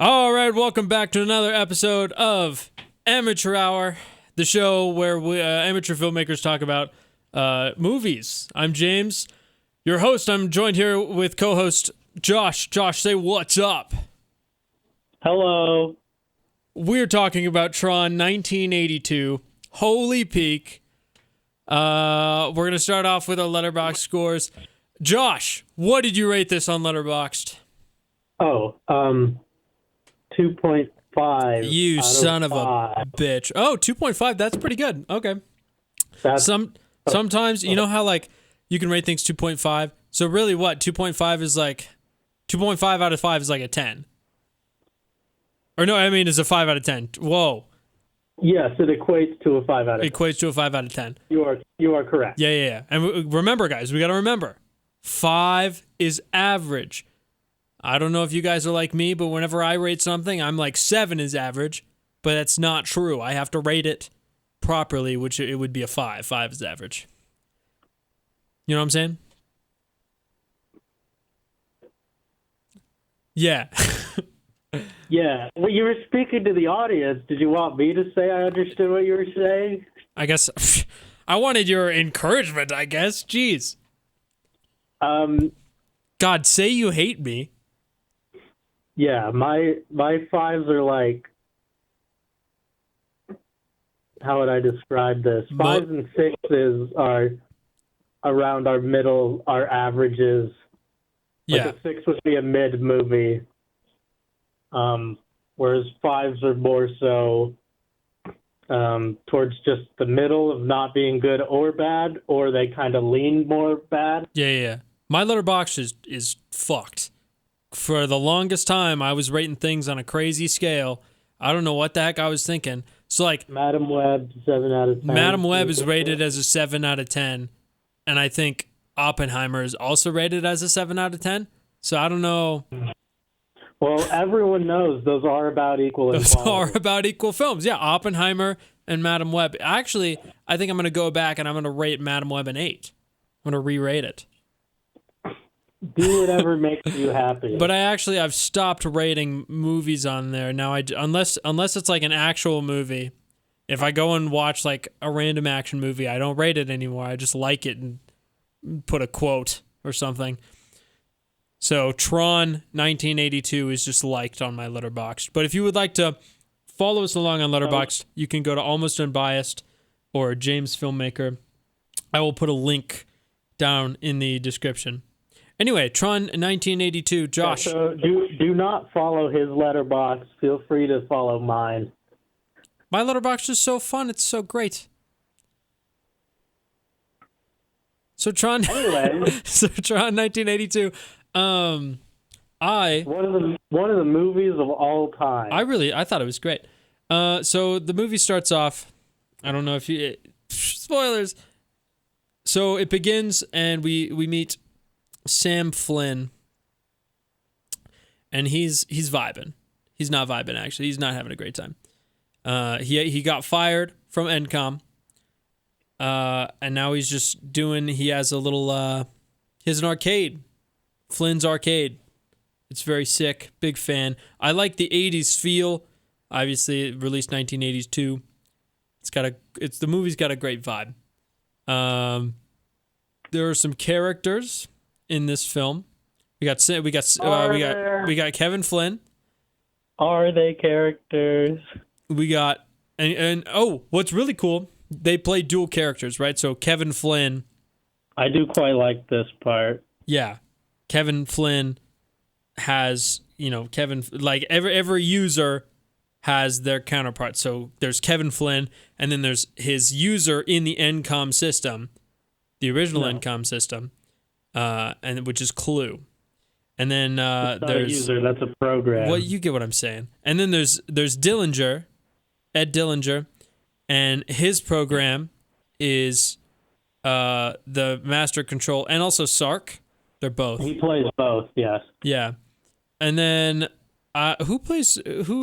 All right, welcome back to another episode of Amateur Hour, the show where we amateur filmmakers talk about movies. I'm James, your host. I'm joined here with co-host Josh. Josh, say what's up. Hello. We're talking about TRON 1982, Holy Peak. We're going to start off with our Letterboxd scores. Josh, what did you rate this on Letterboxd? 2.5. You son of a bitch. Oh, 2.5. That's pretty good. Okay. That's, Sometimes, you know how, like, you can rate things 2.5? So really what? 2.5 is like... 2.5 out of 5 is like a 10. Or no, I mean, it's a 5 out of 10. Whoa. yes, it equates to a 5 out of 10. Equates to a 5 out of 10. You are correct. Yeah. And remember, guys, we got to remember. 5 is average. I don't know if you guys are like me, but whenever I rate something, I'm like 7 is average, but that's not true. I have to rate it properly, which it would be a 5. 5 is average. You know what I'm saying? Yeah. Yeah. Well, you were speaking to the audience. Did you want me to say I understood what you were saying? I guess I wanted your encouragement, I guess. Jeez. God, say you hate me. Yeah, my 5s are like, how would I describe this? 5s and 6s are around our middle, our averages. Yeah. Like a 6 would be a mid movie. Whereas 5s are more so towards just the middle of not being good or bad, or they kind of lean more bad. Yeah. My Letterboxd is fucked. For the longest time, I was rating things on a crazy scale. I don't know what the heck I was thinking. So, like... Madam Web, 7 out of 10. Madam Web is rated as a 7 out of 10. And I think Oppenheimer is also rated as a 7 out of 10. So, I don't know... Well, everyone knows those are about equal in Those quality. are about equal films. Yeah, Oppenheimer and Madam Web. Actually, I think I'm going to go back and I'm going to rate Madam Web an 8. I'm going to re-rate it. Do whatever makes you happy. But I've stopped rating movies on there now. Unless it's like an actual movie. If I go and watch like a random action movie, I don't rate it anymore. I just like it and put a quote or something. So TRON 1982 is just liked on my Letterboxd. But if you would like to follow us along on Letterboxd, you can go to Almost Unbiased or James Filmmaker. I will put a link down in the description. Anyway, TRON 1982, Josh. Yeah, so do not follow his letterbox. Feel free to follow mine. My Letterboxd is so fun. It's so great. So TRON, Anyway, so TRON 1982. one of the movies of all time. I thought it was great. So the movie starts off. I don't know if you spoilers. So it begins and we meet Sam Flynn, and he's vibing. He's not vibing, actually. He's not having a great time. He got fired from Encom, and now he's just he has a little, he has an arcade, Flynn's Arcade. It's very sick, big fan. I like the 80s feel. Obviously, it released 1980s too. The movie's got a great vibe. There are some characters in this film. We got Kevin Flynn. Are they characters? We got and what's really cool, they play dual characters, right? So Kevin Flynn. I do quite like this part. Yeah. Kevin Flynn has, like every user has their counterpart. So there's Kevin Flynn, and then there's his user in the Encom system, the original Encom system. And which is Clue, and then It's not there's a user, that's a program. Well, you get what I'm saying. And then there's Dillinger, Ed Dillinger, and his program is the Master Control, and also Sark. They're both. He plays both, yes. Yeah, and then who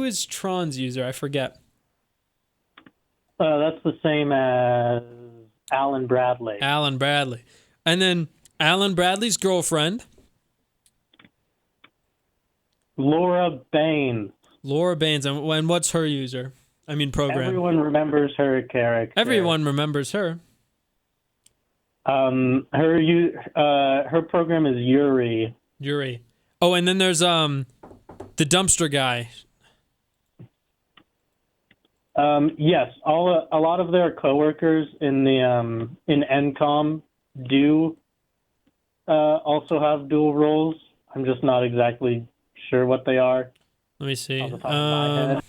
is Tron's user? I forget. That's the same as Alan Bradley. Alan Bradley, and then Alan Bradley's girlfriend, Laura Baines. Laura Baines, and what's her user? I mean program. Everyone remembers her character. Everyone remembers her. Her program is Yuri. Yuri. Oh, and then there's the dumpster guy. Yes, a lot of their coworkers in the in NCOM do also have dual roles. I'm just not exactly sure what they are. Let me see. Off the top of my head.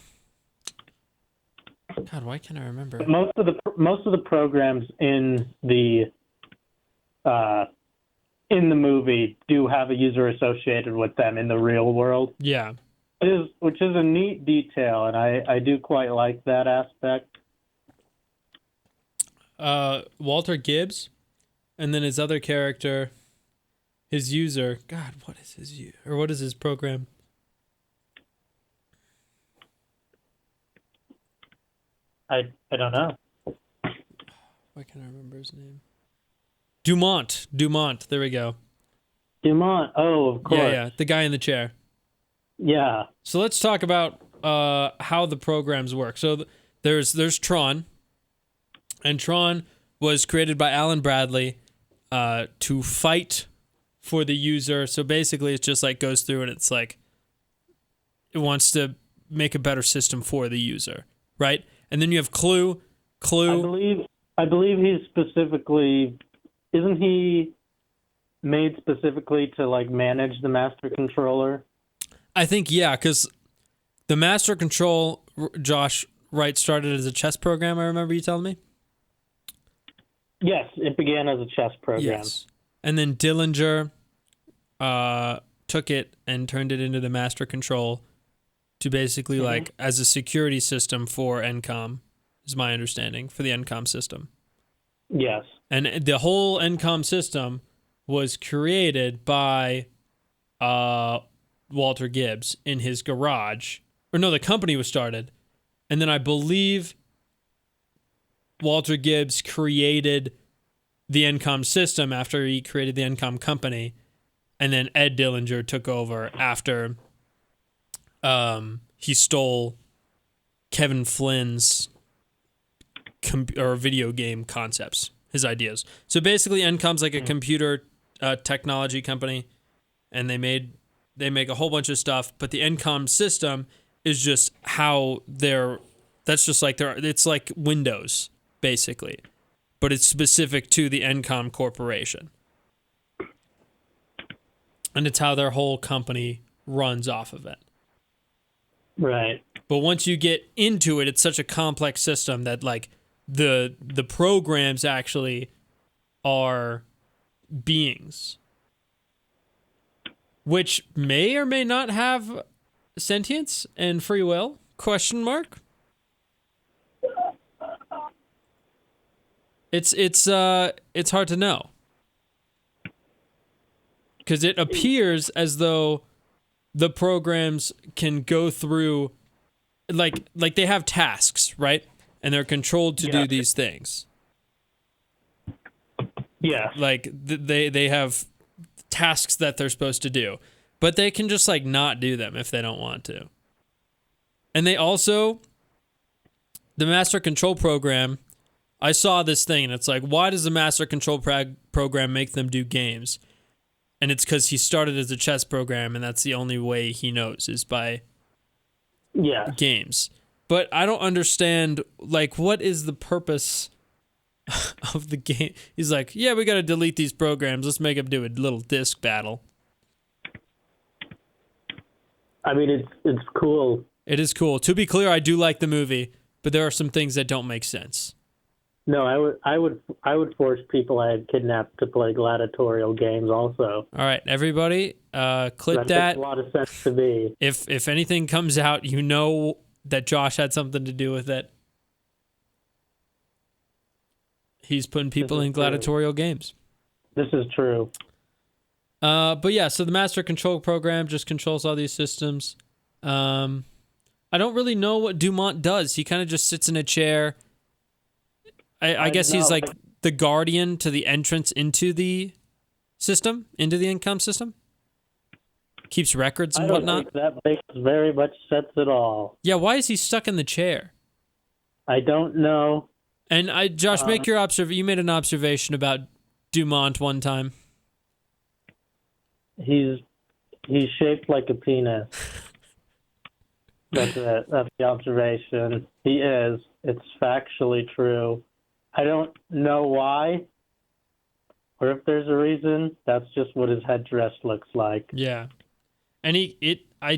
God, why can't I remember? But most of the programs in the movie do have a user associated with them in the real world. Yeah. Which is a neat detail, and I do quite like that aspect. Walter Gibbs, and then his other character, his user. God, what is what is his program? I don't know. Why can't I remember his name? Dumont. There we go. Dumont. Oh, of course. Yeah. The guy in the chair. Yeah. So let's talk about how the programs work. So there's TRON, and TRON was created by Alan Bradley to fight for the user. So basically, it's just like goes through and it's like it wants to make a better system for the user, right? And then you have Clue. I believe he's specifically, isn't he made specifically to like manage the master controller? I think, yeah, because the Master Control, Josh Wright, started as a chess program, I remember you telling me? Yes, it began as a chess program. Yes. And then Dillinger took it and turned it into the Master Control to basically, like, as a security system for NCOM, is my understanding, for the NCOM system. Yes. And the whole NCOM system was created by Walter Gibbs in his garage. Or no, the company was started. And then I believe Walter Gibbs created the NCOM system after he created the NCOM company. And then Ed Dillinger took over after he stole Kevin Flynn's video game concepts, his ideas. So basically NCOM's like a computer technology company, and they make a whole bunch of stuff, but the NCOM system is just how it's like Windows, basically. But it's specific to the NCOM corporation. And it's how their whole company runs off of it. Right. But once you get into it, it's such a complex system that like the programs actually are beings, which may or may not have sentience and free will? Question mark. It's hard to know, because it appears as though the programs can go through, like they have tasks, right? And they're controlled to do these things. Yeah. Like they have tasks that they're supposed to do, but they can just like not do them if they don't want to. And they also, the Master Control Program, I saw this thing and it's like, why does the Master Control Program make them do games? And it's because he started as a chess program, and that's the only way he knows is by games. But I don't understand, like, what is the purpose of the game? He's like, yeah, we got to delete these programs. Let's make them do a little disc battle. I mean, it's cool. It is cool. To be clear, I do like the movie, but there are some things that don't make sense. No, I would force people I had kidnapped to play gladiatorial games also. All right, everybody, clip that. Makes a lot of sense to me. If anything comes out, you know that Josh had something to do with it. He's putting people in gladiatorial games. This is true. But yeah, so the Master Control Program just controls all these systems. I don't really know what Dumont does. He kind of just sits in a chair. I guess he's like the guardian to the entrance into the system, into the income system. keeps records and I don't whatnot. think that makes very much sense at all. Yeah, why is he stuck in the chair? I don't know. And Josh, make your you made an observation about Dumont one time. He's shaped like a penis. That's it. That's the observation. He is. It's factually true. I don't know why, or if there's a reason. That's just what his headdress looks like. Yeah, and I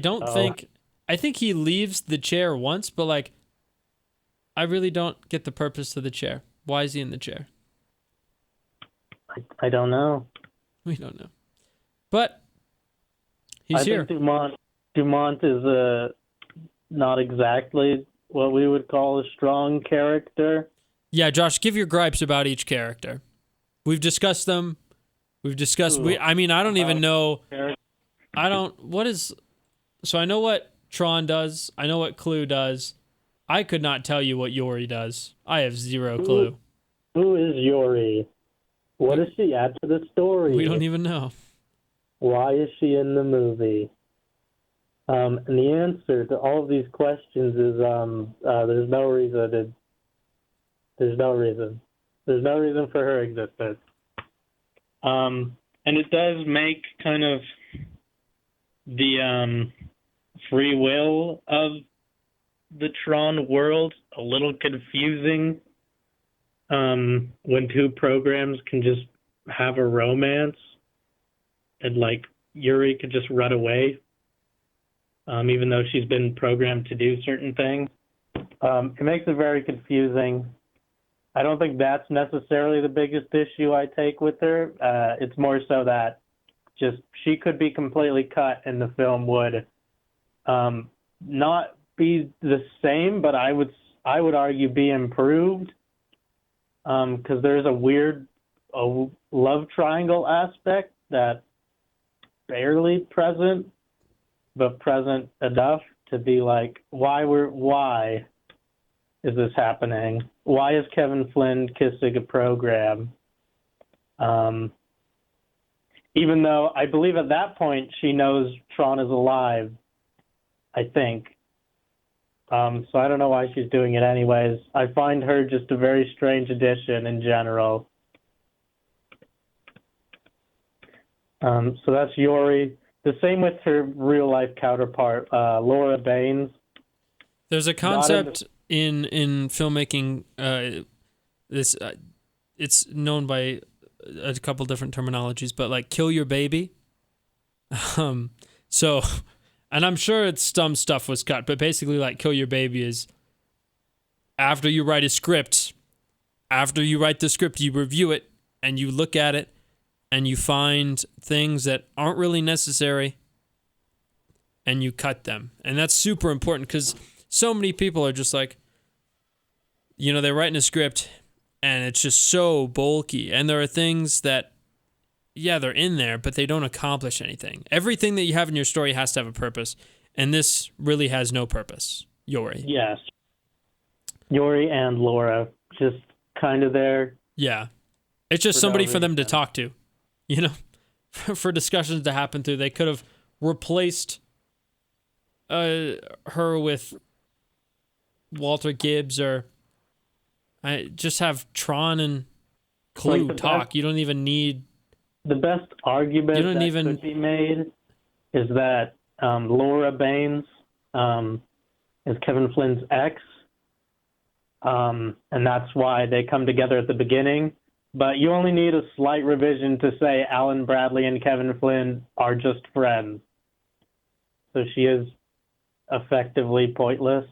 think he leaves the chair once, but like, I really don't get the purpose of the chair. Why is he in the chair? I don't know. We don't know, but he's here. I think Dumont is not exactly what we would call a strong character. Yeah, Josh, give your gripes about each character. We've discussed them. We've discussed. I don't even know. So I know what Tron does. I know what Clue does. I could not tell you what Yori does. I have zero clue. Who is Yori? What does she add to the story? We don't even know. Why is she in the movie? And the answer to all of these questions is there's no reason. There's no reason. There's no reason for her existence. And it does make kind of the free will of the Tron world a little confusing. When two programs can just have a romance and like Yuri could just run away, even though she's been programmed to do certain things. It makes it very confusing. I don't think that's necessarily the biggest issue I take with her. It's more so that just she could be completely cut and the film would not be the same, but I would argue be improved, because there's a weird love triangle aspect that's barely present, but present enough to be like, why is this happening? Why is Kevin Flynn kissing a program? Even though I believe at that point she knows Tron is alive, I think. So I don't know why she's doing it anyways. I find her just a very strange addition in general. So that's Yori. The same with her real-life counterpart, Laura Baines. There's a concept in filmmaking. It's known by a couple different terminologies, but like kill your baby. So, and I'm sure some stuff was cut, but basically like kill your baby is after you write the script, you review it and you look at it and you find things that aren't really necessary and you cut them. And that's super important because so many people are just like, they're writing a script and it's just so bulky. And there are things that, yeah, they're in there, but they don't accomplish anything. Everything that you have in your story has to have a purpose. And this really has no purpose. Yori. Yes. Yori and Laura, just kind of there. Yeah. It's just somebody for them to talk to, for discussions to happen through. They could have replaced her with Walter Gibbs, or just have Tron and Clue talk. You don't even need... The best argument could be made is that Laura Baines is Kevin Flynn's ex, and that's why they come together at the beginning. But you only need a slight revision to say Alan Bradley and Kevin Flynn are just friends. So she is effectively pointless,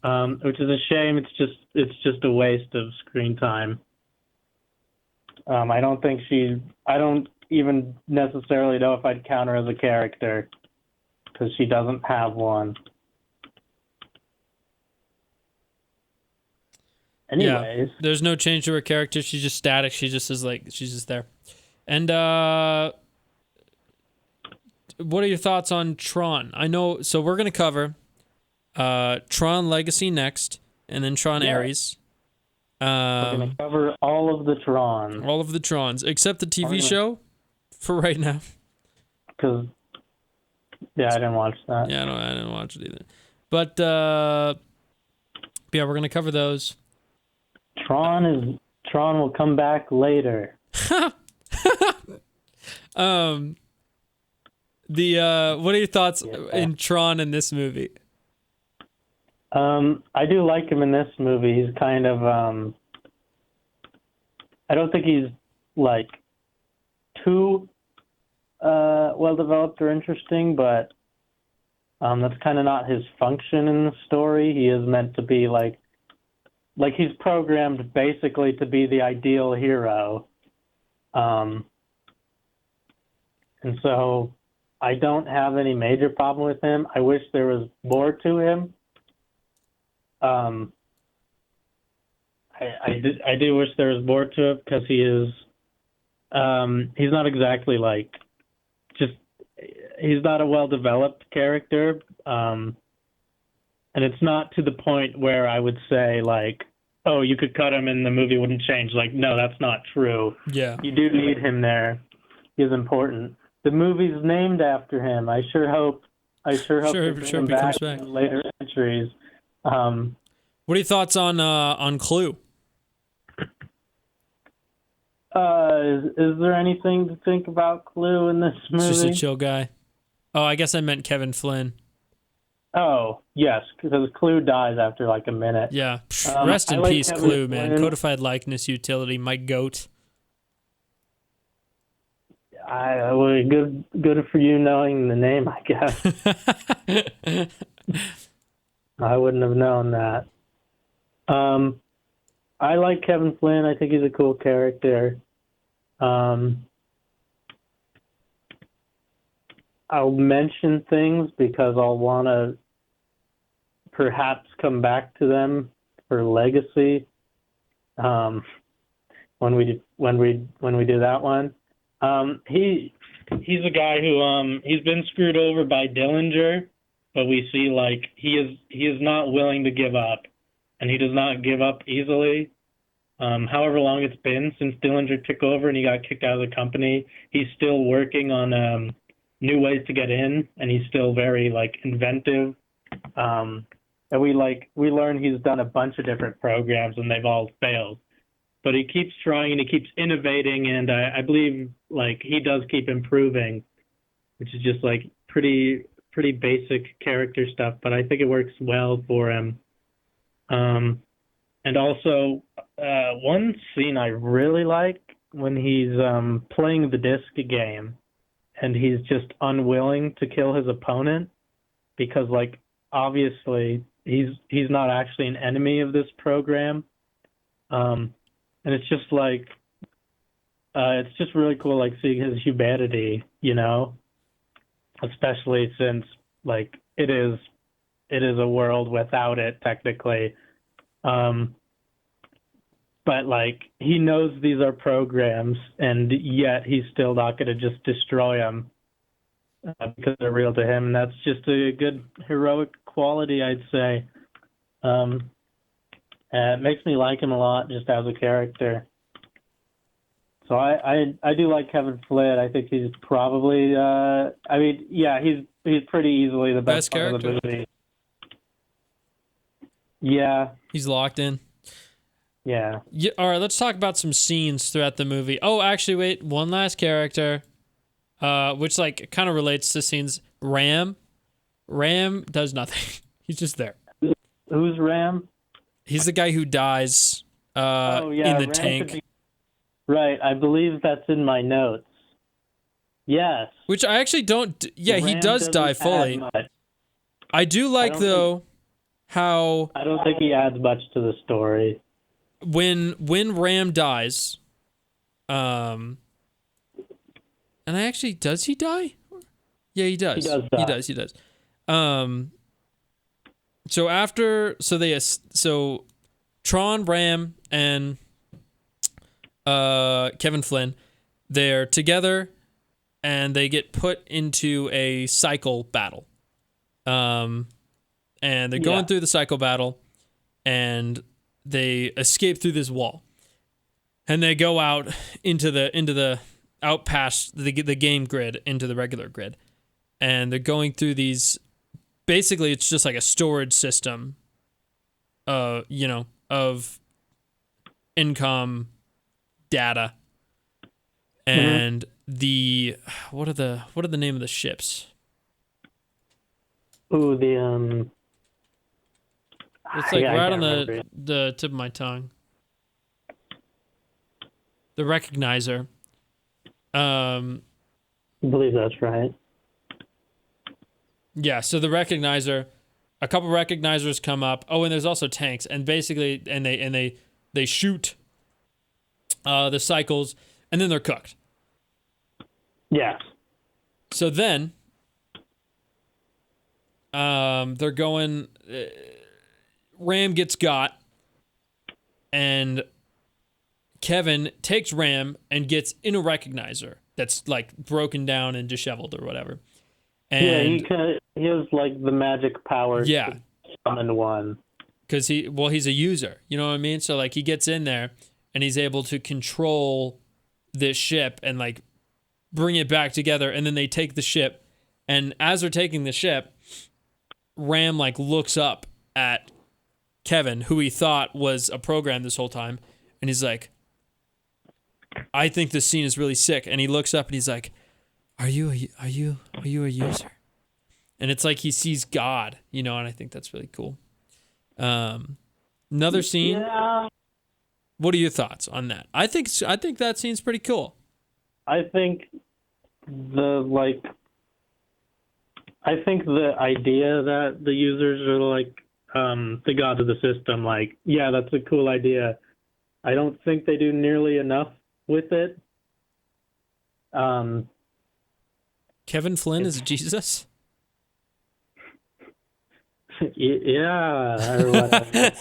which is a shame. It's just a waste of screen time. I don't even necessarily know if I'd count her as a character because she doesn't have one. Anyways. Yeah, there's no change to her character. She's just static. She just is she's just there. And what are your thoughts on Tron? I know, so we're going to cover Tron Legacy next, and then Tron Ares. We're going to cover all of the Trons. All of the Trons, except the TV show. for right now. Because, yeah, I didn't watch that. Yeah, I didn't watch it either. But yeah, we're gonna cover those. Tron will come back later. What are your thoughts in Tron in this movie? I do like him in this movie. He's kind of I don't think he's like too well developed or interesting, but that's kind of not his function in the story. He is meant to be like he's programmed basically to be the ideal hero. And so I don't have any major problem with him. I wish there was more to him. I do wish there was more to it because he's not exactly like he's not a well-developed character. And it's not to the point where I would say like, oh, you could cut him and the movie wouldn't change. Like, no, that's not true. Yeah. You do need him there. He's important. The movie's named after him. I sure hope they bring him back in later entries. What are your thoughts on Clue? Is there anything to think about Clue in this movie? He's just a chill guy. Oh, I guess I meant Kevin Flynn. Oh, yes, because Clue dies after like a minute. Yeah. Rest in peace, Clue, man. Codified likeness utility, my goat. Good for you knowing the name, I guess. I wouldn't have known that. I like Kevin Flynn. I think he's a cool character. I'll mention things because I'll want to perhaps come back to them for legacy when we do that one. He's a guy who he's been screwed over by Dillinger, but we see like he is not willing to give up, and he does not give up easily. However long it's been since Dillinger took over and he got kicked out of the company, he's still working on new ways to get in, and he's still very like inventive. And we learn he's done a bunch of different programs and they've all failed. But he keeps trying and he keeps innovating, and I believe like he does keep improving, which is just like pretty basic character stuff, but I think it works well for him. And also one scene I really like when he's playing the disc game and he's just unwilling to kill his opponent because like obviously he's not actually an enemy of this program. And it's just like, it's just really cool, like seeing his humanity, you know, especially since like it is a world without it technically. But like he knows these are programs, and yet he's still not going to just destroy them because they're real to him. And that's just a good heroic quality, I'd say. It makes me like him a lot just as a character. So I do like Kevin Flynn. I think he's probably he's pretty easily the best part of the movie. Yeah. He's locked in. Yeah. All right, let's talk about some scenes throughout the movie. Oh, actually, wait, one last character, which like kind of relates to scenes. Ram does nothing. He's just there. Who's Ram? He's the guy who dies in the Ram tank. Right, I believe that's in my notes. Yes. Which I actually don't... Yeah, he does die fully. I do like, though, how... I don't think he adds much to the story. When Ram dies... and I actually... Does he die? Yeah, he does. He does die. He does. So after... So Tron, Ram, and... Kevin Flynn, they're together and they get put into a cycle battle. And they're going through the cycle battle and they escape through this wall. And they go out into the out past the game grid into the regular grid, and they're going through these. Basically, it's just like a storage system. Of income data, and what are the name of the ships? Ooh, the It's like yeah, I right can't on remember it. the tip of my tongue. The recognizer. I believe that's right. Yeah, so the recognizer, a couple recognizers come up. Oh, and there's also tanks, and basically, and they shoot the cycles, and then they're cooked. Yes. So then, they're going. Ram gets got, and Kevin takes Ram and gets in a recognizer that's like broken down and disheveled or whatever. And he has like the magic power. Yeah. To summon one. Because he's a user. You know what I mean? So like he gets in there and he's able to control this ship and like bring it back together. And then they take the ship, and as they're taking the ship, Ram like looks up at Kevin, who he thought was a program this whole time, and he's like, "I think this scene is really sick." And he looks up and he's like, "Are you a user?" And it's like he sees God, and I think that's really cool. Another scene. Yeah. What are your thoughts on that? I think that scene's pretty cool. I think the idea that the users are like the gods of the system, like, yeah, that's a cool idea. I don't think they do nearly enough with it. Kevin Flynn is Jesus? Yeah, or whatever.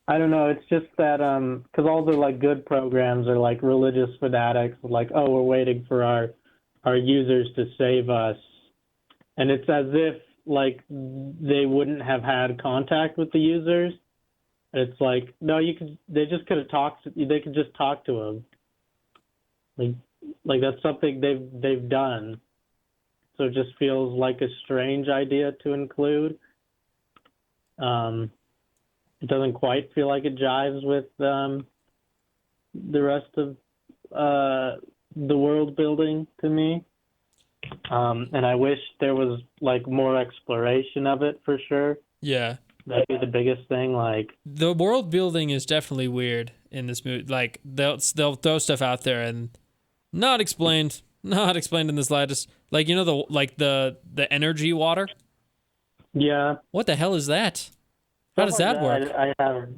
I don't know. It's just that because all the like good programs are like religious fanatics, like, oh, we're waiting for our users to save us, and it's as if like they wouldn't have had contact with the users. It's like, no, they just could have talked. They could just talk to them. Like that's something they've done. So it just feels like a strange idea to include. It doesn't quite feel like it jives with the rest of the world building to me. And I wish there was like more exploration of it for sure. Yeah. That'd be the biggest thing. Like the world building is definitely weird in this movie. Like they'll throw stuff out there and not explained in the slightest. Like the energy water. Yeah. What the hell is that? How does that work? I have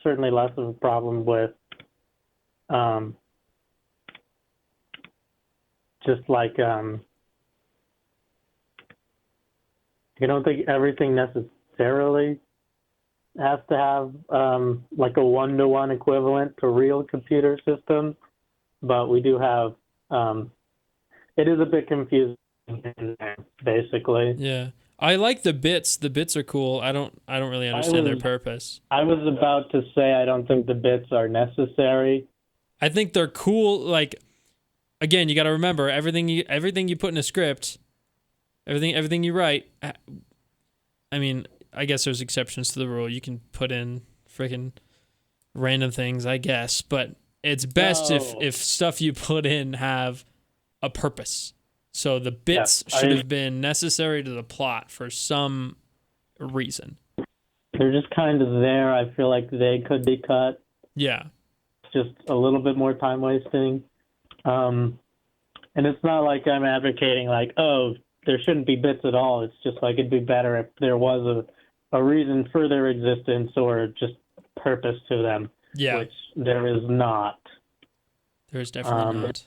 certainly less of a problem with just like I don't think everything necessarily has to have like a one-to-one equivalent to real computer systems, but we do have it is a bit confusing basically. Yeah. I like the bits. The bits are cool. I don't really understand their purpose. I was about to say I don't think the bits are necessary. I think they're cool. Like, again, you got to remember everything you put in a script, everything you write. I mean, I guess there's exceptions to the rule. You can put in freaking random things, I guess, but it's best if stuff you put in have a purpose. So the bits should have been necessary to the plot for some reason. They're just kind of there. I feel like they could be cut. Yeah. Just a little bit more time wasting. And it's not like I'm advocating like, oh, there shouldn't be bits at all. It's just like it'd be better if there was a reason for their existence or just purpose to them. Yeah. Which there is not. There's definitely not.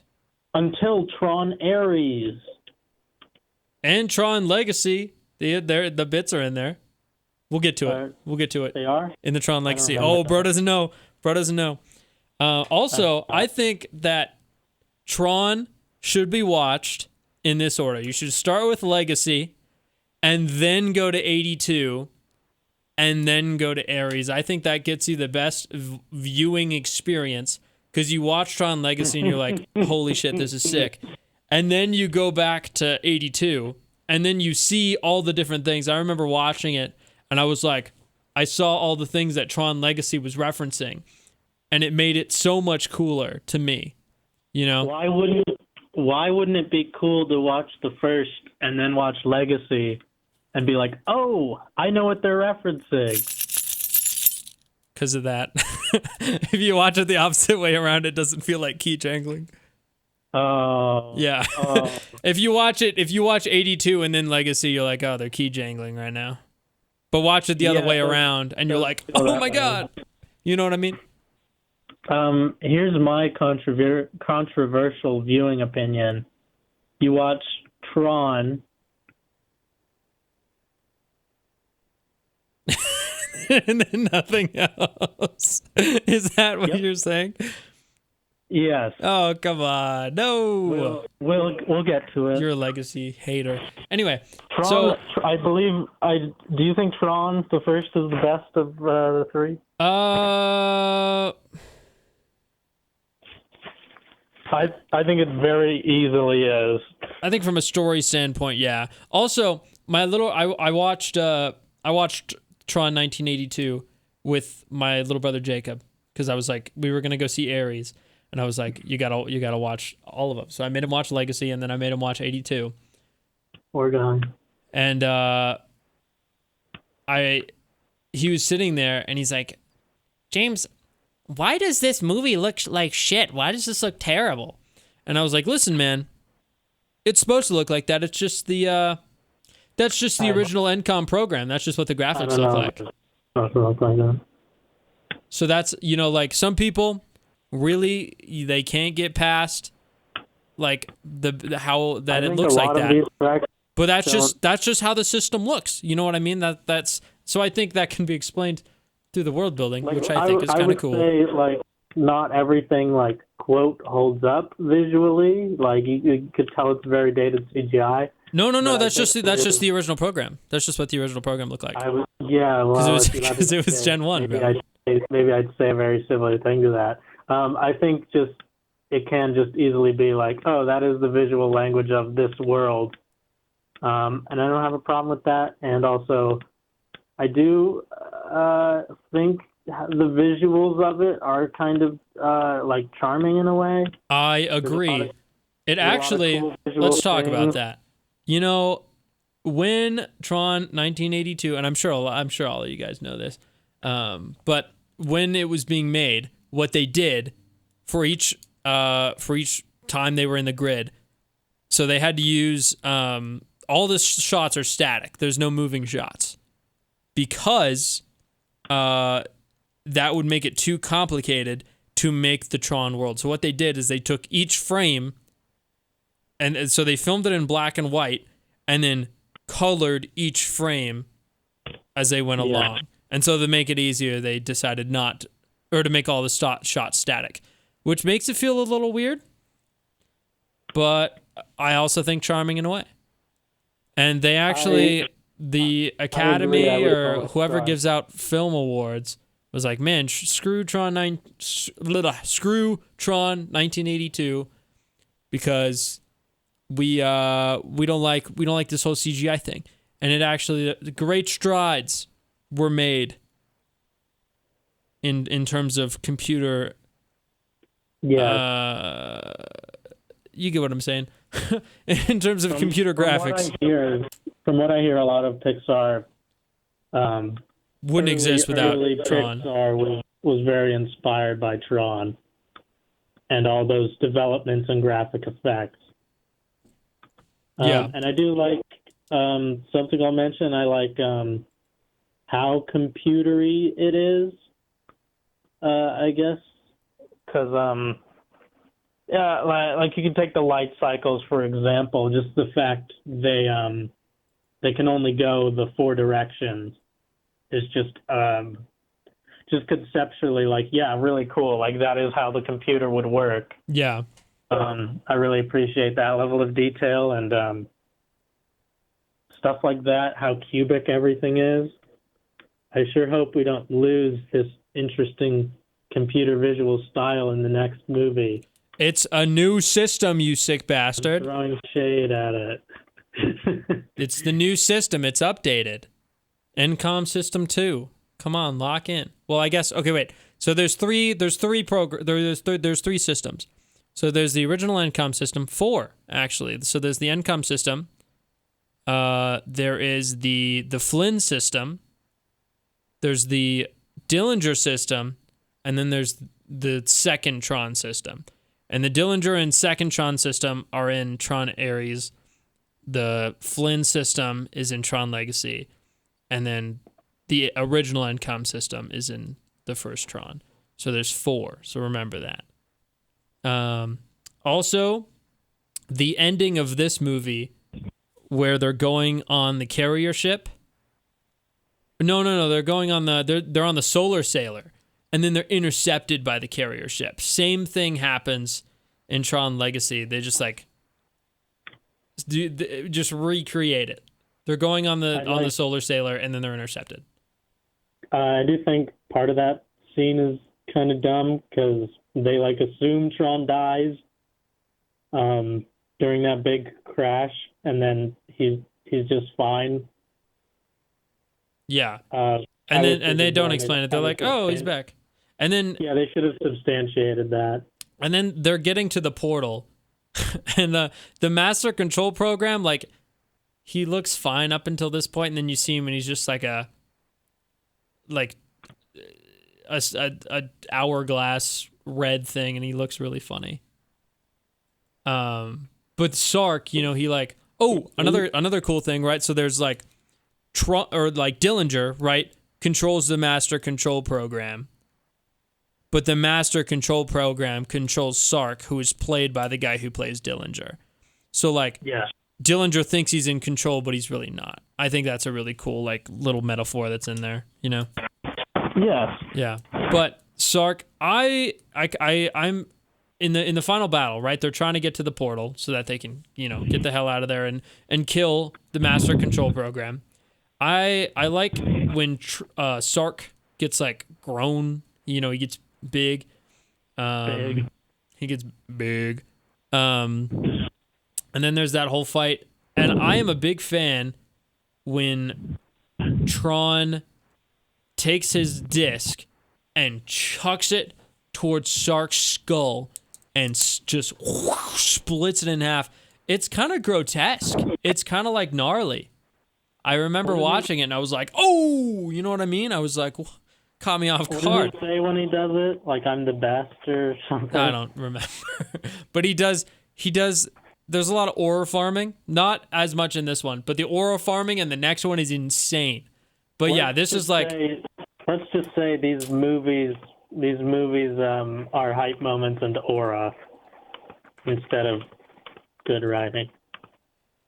Until Tron Ares. And Tron Legacy. The bits are in there. We'll get to it. We'll get to it. They are? In the Tron Legacy. Oh, bro doesn't know. Also, I think that Tron should be watched in this order. You should start with Legacy and then go to 82 and then go to Ares. I think that gets you the best viewing experience because you watch Tron Legacy and you're like, holy shit, this is sick. And then you go back to 82 and then you see all the different things. I remember watching it and I was like, I saw all the things that Tron Legacy was referencing and it made it so much cooler to me, you know? Why wouldn't it be cool to watch the first and then watch Legacy and be like, oh, I know what they're referencing? Because of that. If you watch it the opposite way around, it doesn't feel like key jangling. Oh. Yeah. Oh. If you watch 82 and then Legacy, you're like, oh, they're key jangling right now. But watch it the other way around and you're like, oh my God. You know what I mean? Here's my controversial viewing opinion. You watch Tron. And then nothing else. Is that what you're saying? Yes. Oh, come on. No. We'll get to it. You're a Legacy hater. Anyway, Tron, do you think Tron, the first, is the best of the three? I think it very easily is. I think from a story standpoint, yeah. Also, I watched Tron 1982 with my little brother Jacob because I was like, we were gonna go see Ares, and I was like, you gotta watch all of them. So I made him watch Legacy, and then I made him watch 82. We're done. And he was sitting there, and he's like, James, why does this movie look like shit? Why does this look terrible? And I was like, listen, man, it's supposed to look like that. It's just the original NCOM program. That's just what the graphics look like. So that's, like some people really, they can't get past like how that it looks like that. But that's just how the system looks. You know what I mean? So I think that can be explained through the world building, which I think is kind of cool. I would say, like, not everything, like, quote, holds up visually. Like, you could tell it's very dated CGI. No. That's just the original program. That's just what the original program looked like. Because it was Gen 1. Maybe I'd say a very similar thing to that. I think it can just easily be like, oh, that is the visual language of this world. And I don't have a problem with that. And also, I do think the visuals of it are kind of like charming in a way. I agree. Let's talk about that. When Tron 1982, and I'm sure all of you guys know this, but when it was being made, what they did for each time they were in the grid, so they had to use all the shots are static. There's no moving shots because that would make it too complicated to make the Tron world. So what they did is they took each frame, and so they filmed it in black and white, and then colored each frame as they went along. And so to make it easier, they decided to make all the shots static, which makes it feel a little weird, but I also think charming in a way. And they actually, the Academy or whoever gives out film awards was like, man, screw Tron 1982 because we don't like this whole CGI thing. And it actually, great strides were made in terms of computer. Yeah. You get what I'm saying. In terms of computer graphics. From what I hear, a lot of Pixar wouldn't exist without Tron. Pixar was very inspired by Tron and all those developments and graphic effects. And I do like something I'll mention. I like how computery it is, I guess, because like you can take the light cycles for example. Just the fact they can only go the four directions is just conceptually really cool. Like that is how the computer would work. Yeah. I really appreciate that level of detail and stuff like that, how cubic everything is. I sure hope we don't lose this interesting computer visual style in the next movie. It's a new system, you sick bastard. Throwing shade at it. It's the new system. It's updated. NCOM system 2. Come on, lock in. Well, I guess, okay, wait. So there's three systems. So there's the original NCOM system, 4 actually. So there's the NCOM system. There is the Flynn system. There's the Dillinger system, and then there's the second Tron system. And the Dillinger and second Tron system are in Tron Ares. The Flynn system is in Tron Legacy. And then the original NCOM system is in the first Tron. So there's 4. So remember that. Also, the ending of this movie where they're going on the carrier ship. No. They're going on they're on the Solar Sailor. And then they're intercepted by the carrier ship. Same thing happens in Tron Legacy. They just just recreate it. They're going on the Solar Sailor, and then they're intercepted. I do think part of that scene is kind of dumb because they assume Tron dies during that big crash, and then he's just fine. Yeah. And they don't explain it. They're like, oh, he's back. And then they should have substantiated that. And then they're getting to the portal, and the master control program, he looks fine up until this point, and then you see him, and he's just like a hourglass red thing, and he looks really funny. But Sark, he another cool thing, right? So there's Dillinger, right, controls the master control program. But the master control program controls Sark, who is played by the guy who plays Dillinger. So, Dillinger thinks he's in control, but he's really not. I think that's a really cool, little metaphor that's in there, Yes. Yeah. But Sark, I'm in the final battle, right? They're trying to get to the portal so that they can, get the hell out of there and kill the master control program. I like when Sark gets, grown, he gets big. He gets big. And then there's that whole fight. And I am a big fan when Tron takes his disc and chucks it towards Sark's skull and just splits it in half. It's kind of grotesque. It's kind of gnarly. I remember watching it and I was like, oh, you know what I mean? I was like, caught me off guard. What does he say when he does it? I'm the best or something? I don't remember. But he does, there's a lot of aura farming. Not as much in this one, but the aura farming in the next one is insane. But this is let's just say these movies are hype moments and aura instead of good writing.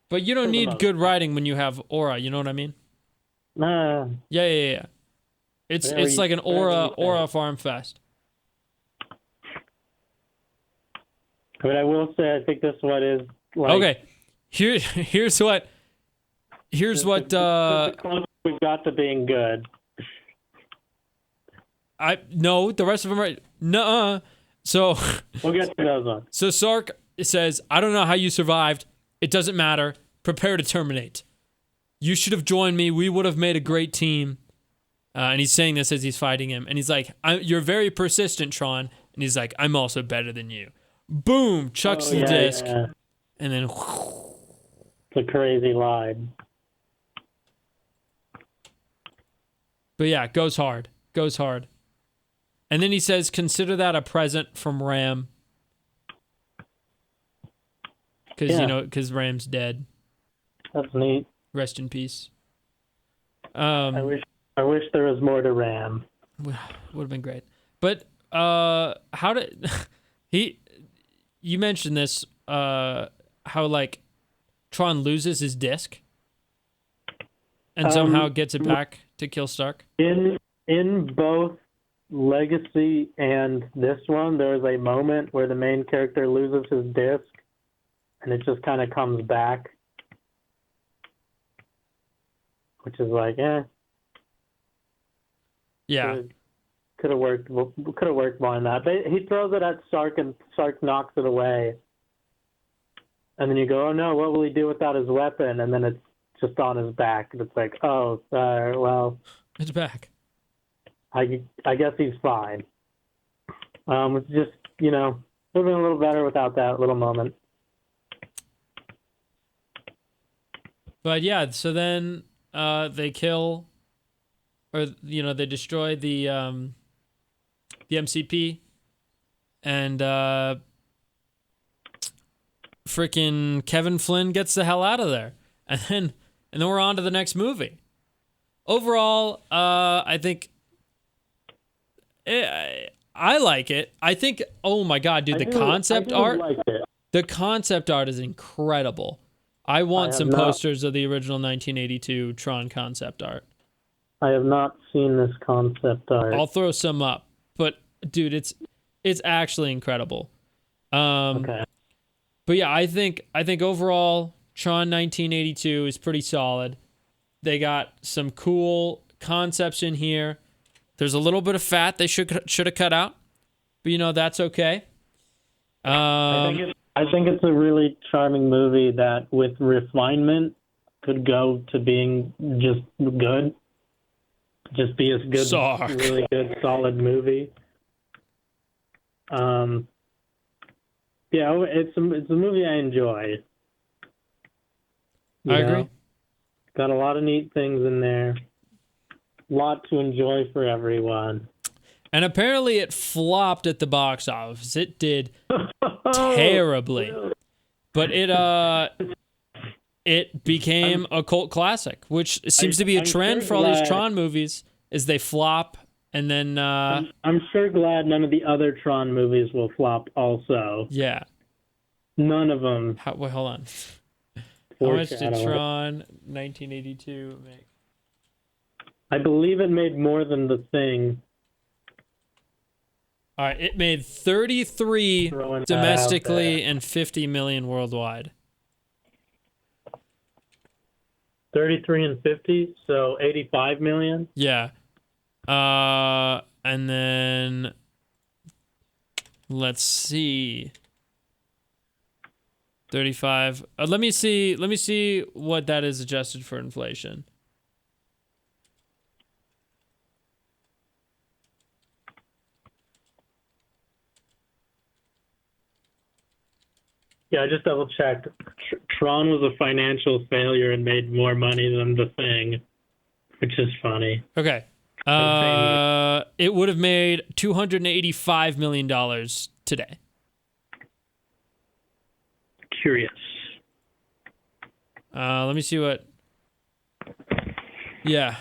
But you don't need good writing when you have aura, you know what I mean? Yeah. It's like an aura farm fest. But I will say, I think this one is okay. Here's what. The closest we've got to being good. No, the rest of them are nuh-uh. So we'll get to those ones. So Sark says, "I don't know how you survived. It doesn't matter. Prepare to terminate. You should have joined me. We would have made a great team." And he's saying this as he's fighting him. And he's like, "You're very persistent, Tron." And he's like, "I'm also better than you." Boom! Chucks the disc. Yeah. And then... It's a crazy line. But yeah, goes hard. And then he says, "Consider that a present from Ram." Because Ram's dead. That's neat. Rest in peace. I wish there was more to Ram. Would have been great. But how did you mentioned this? How Tron loses his disc and somehow gets it back to kill Stark. In both Legacy and this one, there is a moment where the main character loses his disc, and it just kind of comes back, which is Yeah. could have worked more on that. He throws it at Sark, and Sark knocks it away. And then you go, oh no, what will he do without his weapon? And then it's just on his back. And it's like, oh, well, It's back. I guess he's fine. It's just, would have been a little better without that little moment. But yeah, so then they kill, or they destroy the MCP, and freaking Kevin Flynn gets the hell out of there, and then we're on to the next movie. Overall, I think I like it. I think, oh my god, dude, the concept art is incredible. I want some posters of the original 1982 Tron concept art. I have not seen this concept art. I'll throw some up, but dude, it's actually incredible. Okay. But yeah, I think overall Tron 1982 is pretty solid. They got some cool concepts in here. There's a little bit of fat they should have cut out, but that's okay. I think it's a really charming movie that, with refinement, could go to being just good. Just be a good, Sark. Really good, solid movie. Yeah, it's a movie I enjoy. I agree. Got a lot of neat things in there. A lot to enjoy for everyone. And apparently it flopped at the box office. It did terribly. But it became a cult classic, which seems to be a trend for all these Tron movies, is they flop and then I'm sure glad none of the other Tron movies will flop also. Yeah. None of them. Wait, hold on. How much did Tron 1982 make? I believe it made more than The Thing. All right, it made 33 domestically and 50 million worldwide. 33 and 50, so 85 million? Yeah. And then let's see. 35. Let me see what that is adjusted for inflation. Yeah, I just double checked. Tron was a financial failure and made more money than The Thing, which is funny. Okay. It would have made $285 million today. Curious. Let me see what. Yeah.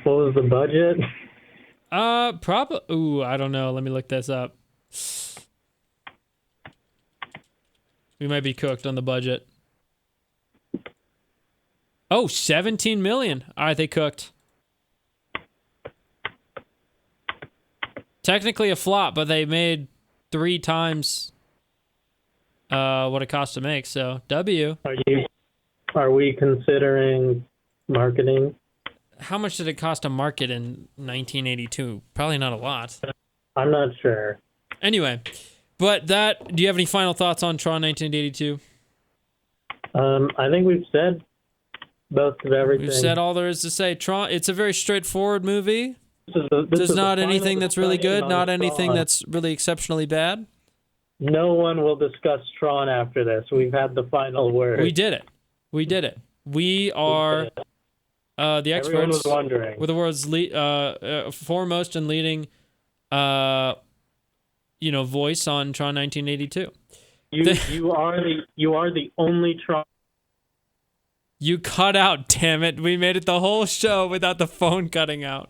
What was the budget? Probably. Ooh, I don't know. Let me look this up. We might be cooked on the budget. Oh, 17 million. All right, they cooked. Technically a flop, but they made 3 times what it cost to make. So W. Are we considering marketing? How much did it cost to market in 1982? Probably not a lot. I'm not sure. Anyway, but do you have any final thoughts on Tron 1982? I think we've said most of everything. We've said all there is to say. Tron, it's a very straightforward movie. There's not anything that's really good, not anything that's really exceptionally bad. No one will discuss Tron after this. We've had the final word. We did it. We are the experts. Everyone was wondering. We're the world's foremost and leading voice on Tron 1982. You are the only Tron. You cut out, damn it. We made it the whole show without the phone cutting out.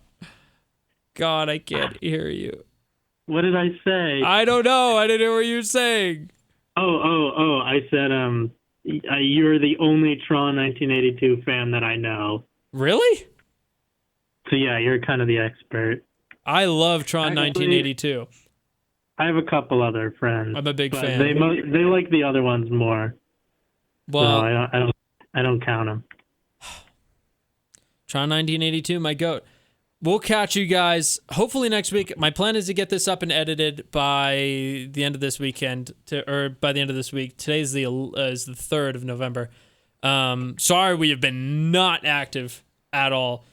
God, I can't hear you. What did I say? I don't know. I didn't hear what you were saying. Oh. I said, you're the only Tron 1982 fan that I know. Really? So yeah, you're kind of the expert. I love Tron 1982. I have a couple other friends. I'm a big fan. They like the other ones more. Well, so I don't count them. Tron 1982, my goat. We'll catch you guys hopefully next week. My plan is to get this up and edited by the end of this weekend, or by the end of this week. Today's is the 3rd of November. Sorry we have been not active at all.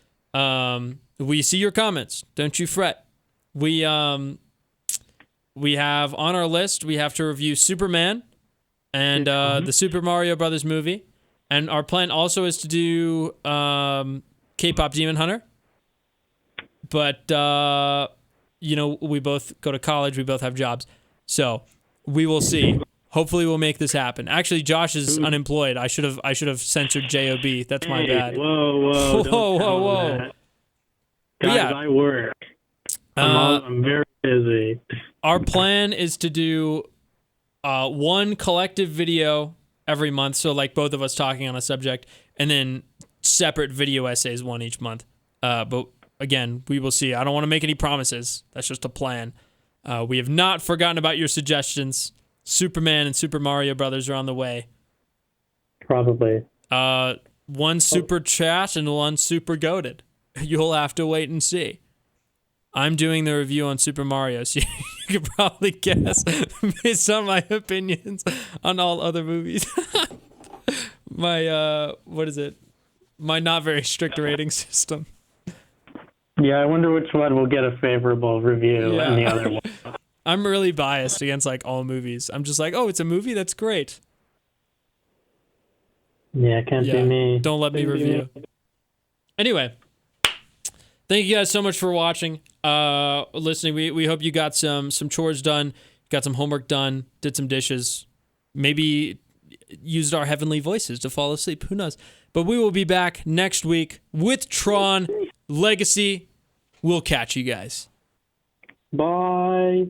We see your comments. Don't you fret. We have on our list, we have to review Superman and the Super Mario Brothers movie. And our plan also is to do K-pop Demon Hunter. But, we both go to college. We both have jobs. So we will see. Hopefully we'll make this happen. Actually, Josh is unemployed. I should have censored J.O.B. That's my bad. Whoa. Whoa. Guys, Yeah. I work. I'm very busy. Our plan is to do one collective video every month. So like both of us talking on a subject, and then separate video essays, one each month. But again, we will see. I don't want to make any promises. That's just a plan. We have not forgotten about your suggestions. Superman and Super Mario Brothers are on the way. Probably. One super chat and one super goated. You'll have to wait and see. I'm doing the review on Super Mario, so you could probably guess based on my opinions on all other movies. My, my not very strict rating system. Yeah, I wonder which one will get a favorable review and the other one. I'm really biased against like all movies. I'm just like, oh, it's a movie? That's great. Yeah, can't be me. Don't let me review. Anyway, thank you guys so much for watching, listening. We hope you got some chores done, got some homework done, did some dishes, maybe used our heavenly voices to fall asleep. Who knows? But we will be back next week with Tron Legacy. We'll catch you guys. Bye.